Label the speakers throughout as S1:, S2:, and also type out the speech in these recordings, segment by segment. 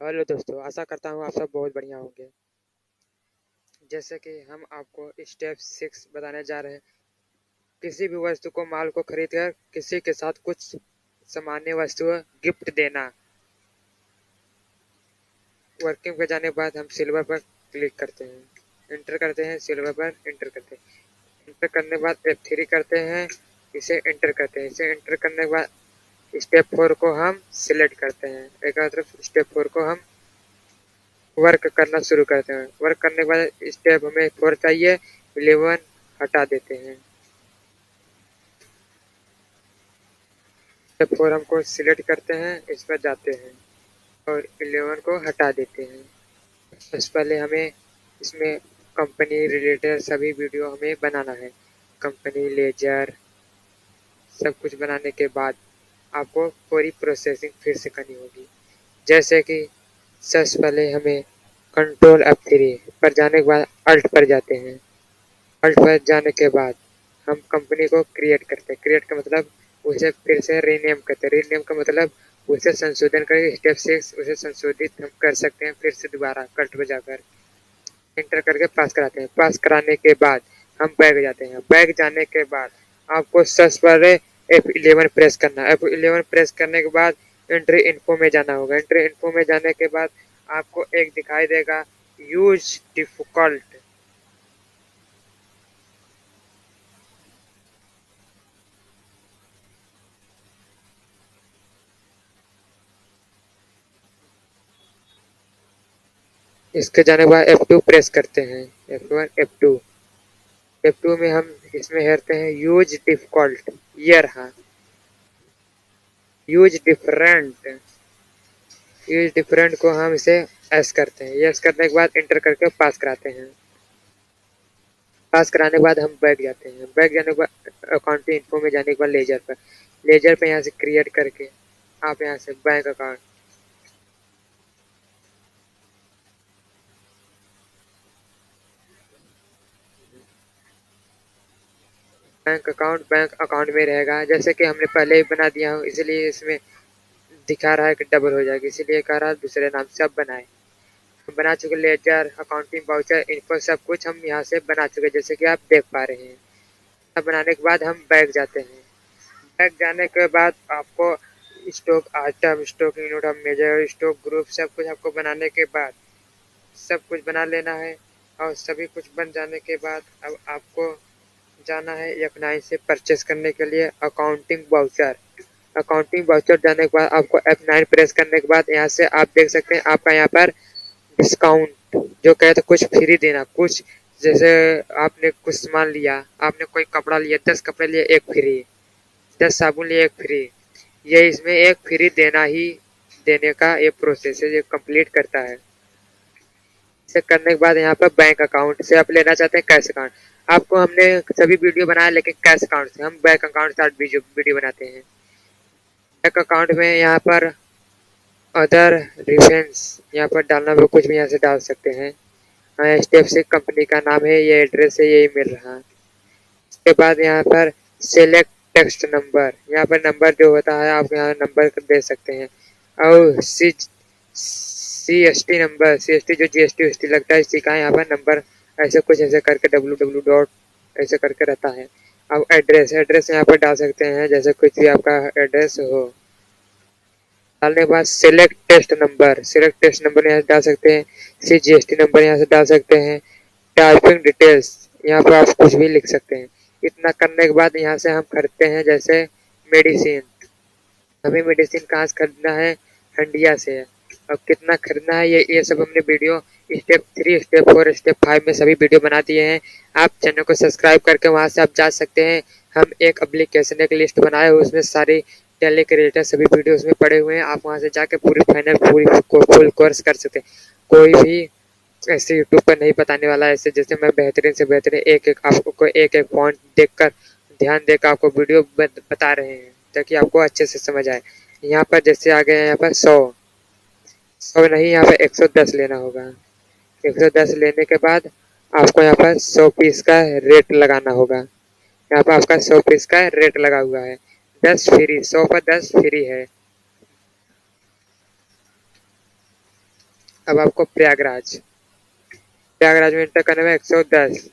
S1: Hello दोस्तों, आशा करता हूँ आप सब बहुत बढ़िया होंगे। जैसे कि हम आपको स्टेप 6 बताने जा रहे हैं। किसी भी वस्तु को माल को खरीद कर किसी के साथ कुछ सामान्य वस्तु गिफ्ट देना। वर्किंग पे जाने के बाद हम सिल्वर पर क्लिक करते हैं, इंटर करते हैं, सिल्वर पर इंटर करते हैं। इंटर करने के बाद F3 करते हैं, इसे इंटर करते हैं। इसे इंटर करने के बाद स्टेप 4 को हम सिलेक्ट करते हैं। एक तरफ स्टेप 4 को हम वर्क करना शुरू करते हैं। वर्क करने के बाद स्टेप हमें 4 चाहिए, 11 हटा देते हैं। स्टेप 4 हमको सिलेक्ट करते हैं, इस पर जाते हैं और 11 को हटा देते हैं। सबसे पहले हमें इसमें कंपनी रिलेटेड सभी वीडियो हमें बनाना है। कंपनी लेजर सब कुछ बनाने के बाद आपको पूरी प्रोसेसिंग फिर से करनी होगी। जैसे कि सबसे पहले हमें कंट्रोल F3 पर जाने के बाद अल्ट पर जाते हैं। अल्ट पर जाने के बाद हम कंपनी को क्रिएट करते हैं। क्रिएट का मतलब उसे फिर से रीनेम करते हैं। रीनेम का मतलब उसे संशोधन करके स्टेप 6 उसे संशोधित हम कर सकते हैं। फिर से दोबारा कल्ट पर जाकर एंटर करके पास कराते हैं। पास कराने के बाद हम बैग जाते हैं। बैग जाने के बाद आपको सबसे पहले F11 प्रेस करना है। F11 प्रेस करने के बाद एंट्री इन्फो में जाना होगा। एंट्री इन्फो में जाने के बाद आपको एक दिखाई देगा यूज डिफिकल्ट। इसके जाने के बाद F2 प्रेस करते हैं। F1 F2 F2 में हम इसमें हेरते हैं यूज डिफिकल्ट। ये रहा यूज डिफरेंट। यूज डिफरेंट को हम इसे एस करते हैं। यस करने के बाद इंटर करके पास कराते हैं। पास कराने के बाद हम बैक जाते हैं। बैक जाने के बाद अकाउंटिंग इन्फो में जाने के बाद लेजर पर, लेजर पे यहाँ से क्रिएट करके आप यहाँ से बैंक अकाउंट, बैंक अकाउंट में रहेगा। जैसे कि हमने पहले ही बना दिया हो इसलिए इसमें दिखा रहा है कि डबल हो जाएगा, इसीलिए कह रहा है दूसरे नाम से अब बनाए। हम बना चुके लेजर अकाउंटिंग वाउचर इनको सब कुछ हम यहाँ से बना चुके जैसे कि आप देख पा रहे हैं। अब बनाने के बाद हम बैग जाते हैं। बैग जाने के बाद आपको stock item, stock unit of measure, stock group सब कुछ आपको बनाने के बाद सब कुछ बना लेना है। और सभी कुछ बन जाने के बाद अब आपको जाना है F9 से परचेस करने के लिए अकाउंटिंग वाउचर। अकाउंटिंग वाउचर जाने के बाद आपको F9 प्रेस करने के बाद यहाँ से आप देख सकते हैं आपका यहाँ पर डिस्काउंट जो कहते कुछ फ्री देना। कुछ जैसे आपने कुछ सामान लिया, आपने कोई कपड़ा लिया, 10 कपड़े लिए एक फ्री, 10 साबुन लिए एक फ्री। ये इसमें एक फ्री देना ही देने का ये प्रोसेस है, ये कंप्लीट करता है। इसे करने के बाद यहाँ पर बैंक अकाउंट से आप लेना चाहते हैं कैश अकाउंट। आपको हमने सभी वीडियो बनाया लेकिन कैश अकाउंट से, हम बैंक अकाउंट से वीडियो बनाते हैं। बैंक अकाउंट में यहाँ पर अदर रेफरेंस यहाँ पर डालना हो कुछ भी यहाँ से डाल सकते हैं। स्टेप से कंपनी का नाम है, ये एड्रेस है, यही मिल रहा है। इसके बाद यहाँ पर सेलेक्ट टेक्स्ट नंबर, यहाँ पर नंबर जो होता है आप यहाँ नंबर दे सकते हैं। और CST नंबर, CST जो GST लगता है इसी का यहाँ पर नंबर ऐसे कुछ ऐसे करके www डॉट ऐसे करके रहता है। अब एड्रेस, एड्रेस यहाँ पर डाल सकते हैं जैसे कुछ भी आपका एड्रेस हो। डालने के बाद select test number, select test number यहाँ से डाल सकते हैं। CGST नंबर यहाँ से डाल सकते हैं। टाइपिंग डिटेल्स यहाँ पर आप कुछ भी लिख सकते हैं। इतना करने के बाद यहाँ से हम खरीदते हैं जैसे मेडिसिन। हमें मेडिसिन कहाँ से खरीदना है, हंडिया से। अब कितना खरीदना है ये सब हमने वीडियो स्टेप 3 स्टेप 4 स्टेप 5 में सभी वीडियो बना दिए हैं। आप चैनल को सब्सक्राइब करके वहाँ से आप जा सकते हैं। हम एक एप्लीकेशन एक लिस्ट बनाए हुए उसमें सारी टैली के रिलेटेड सभी वीडियो उसमें पड़े हुए हैं। आप वहाँ से जाके पूरी फाइनल पूरी फुल कोर्स कर सकते हैं। कोई भी ऐसे यूट्यूब पर नहीं बताने वाला है। ऐसे जैसे मैं बेहतरीन से बेहतरीन एक एक आपको एक एक पॉइंट देखकर ध्यान देकर आपको वीडियो बता रहे हैं ताकि आपको अच्छे से समझ आए। यहाँ पर जैसे आ गए यहाँ पर 100 नहीं, यहाँ पर 110 लेना होगा। 110 लेने के बाद आपको यहाँ पर 100 पीस का रेट लगाना होगा। यहाँ पर आपका 100 पीस का रेट लगा हुआ है। 10 फ्री, 100 पर 10 फ्री है। अब आपको प्रयागराज में एंटर करने में 110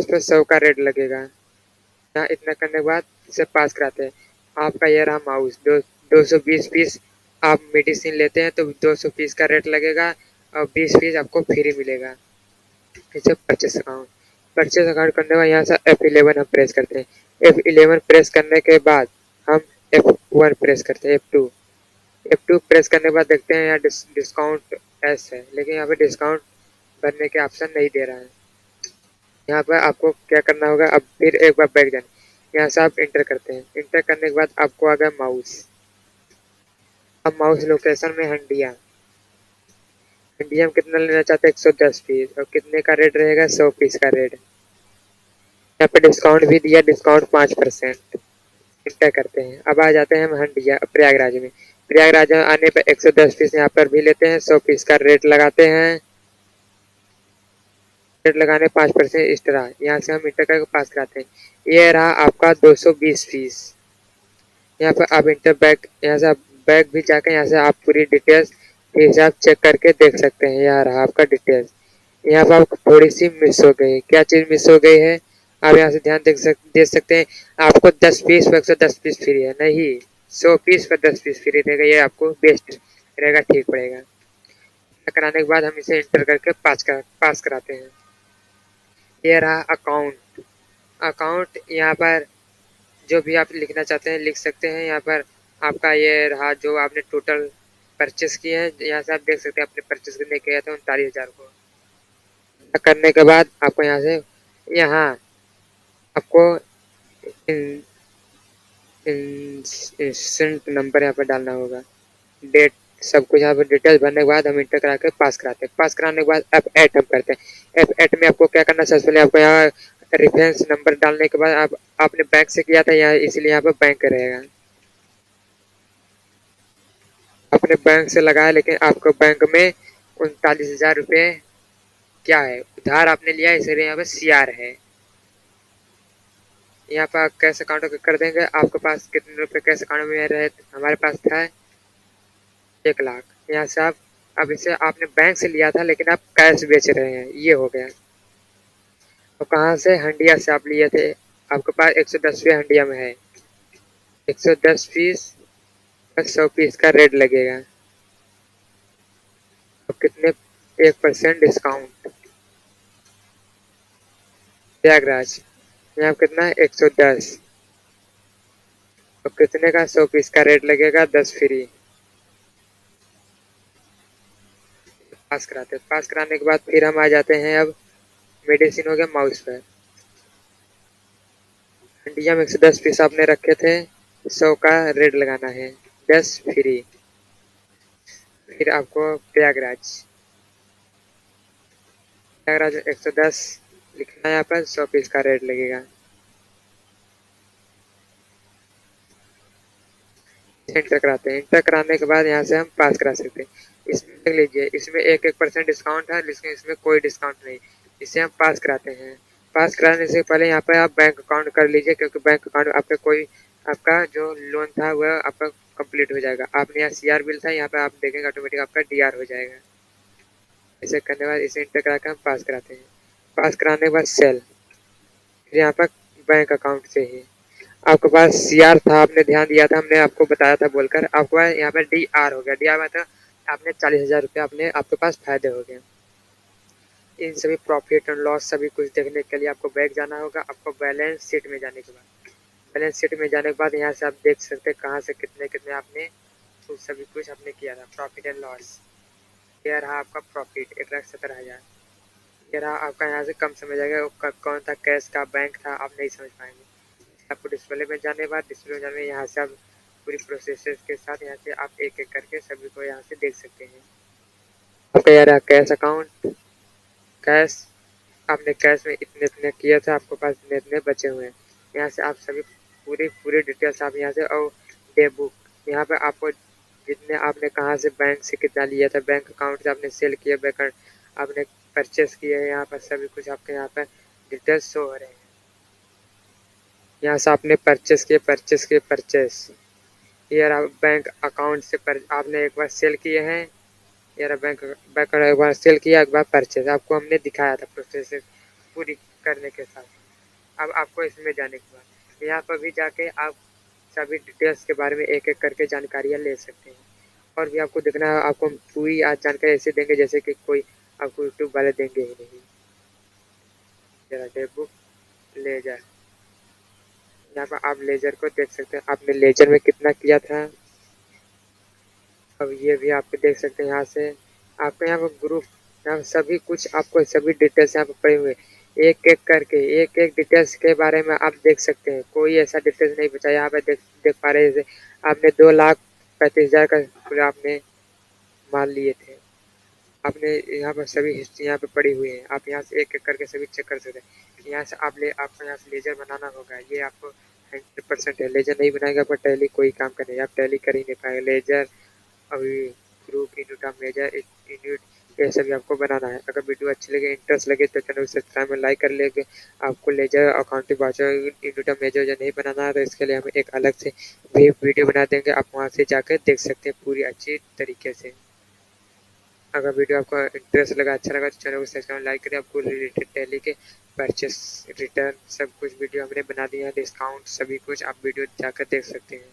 S1: पे 100 का रेट लगेगा। यहाँ इतना करने के बाद इसे पास कराते हैं। आपका ये रहा माउस, 220 पीस आप मेडिसिन लेते हैं तो 200 पीस का रेट लगेगा और 20 पीस आपको फ्री मिलेगा। इसे परचेस अकाउंट करने के बाद यहाँ से F11 हम प्रेस करते हैं। F11 प्रेस करने के बाद हम F1 प्रेस करते हैं। F2 प्रेस करने के बाद देखते हैं यहाँ डिस्काउंट एस है, लेकिन यहाँ पे डिस्काउंट भरने के ऑप्शन नहीं दे रहा है। यहाँ पर आपको क्या करना होगा, अब फिर एक बार बैक जाना, यहाँ से आप इंटर करते हैं। इंटर करने के बाद आपको आ गया माउस। अब माउस लोकेशन में हंडिया हम कितना लेना चाहते हैं, 110 पीस, और कितने का रेट रहेगा, 100 पीस का रेट। यहाँ पे डिस्काउंट भी दिया, डिस्काउंट 5%। इंटर करते हैं। अब आ जाते हैं हम हंडिया प्रयागराज में। प्रयागराज में आने पर 110 पीस यहाँ पर भी लेते हैं, 100 पीस का रेट लगाते हैं। रेट लगाने 5% एक्स्ट्रा, यहाँ से हम इंटर करके पास कराते हैं। ये रहा आपका 220 पीस। यहाँ पर आप इंटर बैक, यहाँ से आप बैक भी जाकर यहाँ से आप पूरी डिटेल्स के हिसाब चेक करके देख सकते हैं। यहाँ रहा आपका डिटेल्स। यहाँ पर आपको थोड़ी सी मिस हो गई, क्या चीज़ मिस हो गई है, आप यहाँ से ध्यान दे सकते हैं। आपको 10 पीस पर 110 पीस फ्री है, नहीं 100 पीस पर 10 पीस फ्री देगा। ये आपको बेस्ट रहेगा, ठीक पड़ेगा। कराने के बाद हम इसे इंटर करके पास कराते हैं। ये रहा अकाउंट यहाँ पर जो भी आप लिखना चाहते हैं लिख सकते हैं। यहाँ पर आपका ये रहा जो आपने टोटल परचेस किए हैं, यहाँ से आप देख सकते हैं आपने परचेस कितने किया था, 39,000 को। करने के बाद आपको यहाँ आपको इंस्टेंट नंबर यहाँ पर डालना होगा, डेट, सब कुछ यहाँ पर डिटेल्स भरने के बाद हम इंटर करा के पास कराते हैं। पास कराने के बाद F8 हम करते हैं। F8 में आपको क्या करना है, सबसे पहले आपको यहाँ रेफरेंस नंबर डालने के बाद आपने बैंक से किया था यहाँ, इसलिए यहाँ पर बैंक रहेगा। अपने बैंक से लगाया, लेकिन आपको बैंक में 39,000 रुपये क्या है, उधार आपने लिया, इसलिए यहाँ पे CR है। यहाँ पर कैश अकाउंट कर देंगे। आपके पास कितने रुपए कैश अकाउंट में रहे, हमारे पास था 1 लाख। यहाँ से आप, अब इसे आपने बैंक से लिया था लेकिन आप कैश बेच रहे हैं, ये हो गया। और कहाँ से, हंडिया से आप लिए थे, आपके पास 110 रुपये हंडिया में है। 110 पीस पर 100 पीस का रेट लगेगा। तो कितने, 1% डिस्काउंट। प्रयागराज यहाँ कितना है, 110, और कितने का, 100 पीस का रेट लगेगा, 10 फ्री। पास कराते हैं। पास कराने के बाद फिर हम आ जाते हैं, अब मेडिसिन हो गया माउस पर। इंडिया में 110 पीस आपने रखे थे, 100 का रेट लगाना है, 10 फ्री। फिर आपको प्रयागराज 110 लिखना है, यहाँ पर 100 पीस का रेट लगेगा। इंटर कराते हैं। इंटर कराने के बाद यहाँ से हम पास करा सकते हैं। इसमें देख लीजिए, इसमें 1% डिस्काउंट है, लेकिन इसमें कोई डिस्काउंट नहीं। इसे हम पास कराते हैं। पास कराने से पहले यहाँ पर आप बैंक अकाउंट कर लीजिए, क्योंकि बैंक अकाउंट आपका कोई, आपका जो लोन था वह आपका कंप्लीट हो जाएगा। आपने यहाँ CR बिल था, यहाँ पे आप देखेंगे ऑटोमेटिक आपका DR हो जाएगा। ऐसे करने के बाद इसे इंटर करा के हम पास कराते हैं। पास कराने के बाद सेल, फिर यहाँ पर बैंक अकाउंट से ही आपके पास CR था, आपने ध्यान दिया था, हमने आपको बताया था बोलकर, आपके पास यहाँ पर DR हो गया। DR मतलब आपने 40,000 रुपये आपने, आपके पास फायदे हो गए। इन सभी प्रॉफिट एंड लॉस सभी कुछ देखने के लिए आपको बैक जाना होगा। आपको बैलेंस शीट में जाने के बाद, बैलेंस शीट में जाने के बाद यहाँ से आप देख सकते हैं कहाँ से कितने कितने आपने तो सभी कुछ आपने किया था। प्रॉफिट एंड लॉस, ये रहा आपका प्रॉफिट 1,70,000। ये रहा आपका, यहाँ से कम समझ आएगा कौन था कैश का, बैंक था, आप नहीं समझ पाएंगे। आपको डिस्प्ले में जाने के बाद, डिस्प्ले में जाने में यहाँ से आप पूरी प्रोसेस के साथ यहाँ से आप एक एक करके सभी को यहाँ से देख सकते हैं। आपका यह रहा कैश अकाउंट, कैश, आपने कैश में इतने इतने किया था, आपके पास इतने इतने बचे हुए हैं। यहाँ से आप सभी पूरी पूरी डिटेल्स आप यहाँ से, और डे बुक, यहाँ पे आपको जितने आपने कहाँ से बैंक से कितना लिया था, बैंक अकाउंट से आपने सेल किया, बैंक आपने परचेस किया है, यहाँ पर सभी कुछ आपके यहाँ पर डिटेल्स शो हो रहे हैं। यहाँ से आपने परचेस, ये आप बैंक अकाउंट से आपने एक बार सेल किए हैं, यार बैंक बैंक एक बार सेल किया, एक बार परचेज, आपको हमने दिखाया था प्रोसेस पूरी करने के साथ। अब आपको इसमें जाने के बाद यहाँ पर भी जाके आप सभी डिटेल्स के बारे में एक एक करके जानकारियाँ ले सकते हैं। और भी आपको देखना है, आपको हम पूरी आज जानकारी ऐसे देंगे जैसे कि कोई आपको यूट्यूब वाले देंगे ही नहीं। जरा डेबुक लेजर, यहाँ पर आप लेजर को देख सकते हैं, आपने लेजर में कितना किया था। अब ये भी आप देख सकते हैं यहाँ से, आपके यहाँ पर ग्रुप, यहाँ पर सभी कुछ आपको सभी डिटेल्स यहाँ पर पड़े हुए एक एक करके, एक एक डिटेल्स के बारे में आप देख सकते हैं। कोई ऐसा डिटेल्स नहीं बचा। यहाँ पे देख पा रहे हैं आपने 2,35,000 का पूरा आपने माल लिए थे। आपने यहाँ पर सभी हिस्ट्री यहाँ पे पड़ी हुई है, आप यहाँ से एक एक करके सभी चेक कर सकते हैं। यहाँ से आपको यहाँ से लेजर बनाना होगा, ये आपको 100% है। लेजर नहीं बनाएगा पर टैली कोई काम का नहीं, आप टैली कर ही नहीं पाएंगे। लेजर अभी group unit of measure unit, ये सभी आपको बनाना है। अगर वीडियो अच्छी लगे, इंटरेस्ट लगे तो चैनल को सब्सक्राइब में लाइक कर लेंगे। आपको ledger accounting voucher unit of measure जो नहीं बनाना है तो इसके लिए हम एक अलग से भी वीडियो बना देंगे, आप वहाँ से जाकर देख सकते हैं पूरी अच्छी तरीके से। अगर वीडियो आपको इंटरेस्ट लगा, अच्छा लगा तो चैनल को सब्सक्राइब लाइक करें। आपको रिलेटेड टैली के परचेस रिटर्न सब कुछ वीडियो हमने बना दिया है, डिस्काउंट सभी कुछ आप वीडियो जाकर देख सकते हैं।